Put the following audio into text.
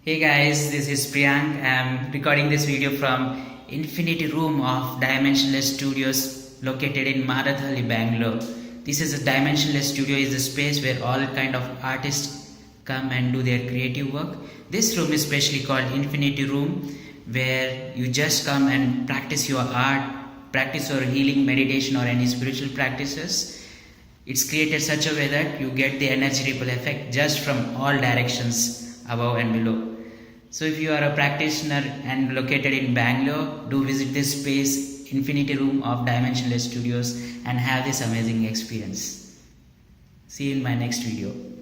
Hey guys, this is Priyank. I'm recording this video from Infinity Room of Dimensionless Studios located in Marathalli, Bangalore. This is a Dimensionless Studio is a space where all kind of artists come and do their creative work. This room is specially called Infinity Room, where you just come and practice your art, practice your healing meditation or any spiritual practices. It's created such a way that you get the energy ripple effect just from all directions above and below. So if you are a practitioner and located in Bangalore, do visit this space, Infinity Room of Dimensionless Studios, and have this amazing experience. See you in my next video.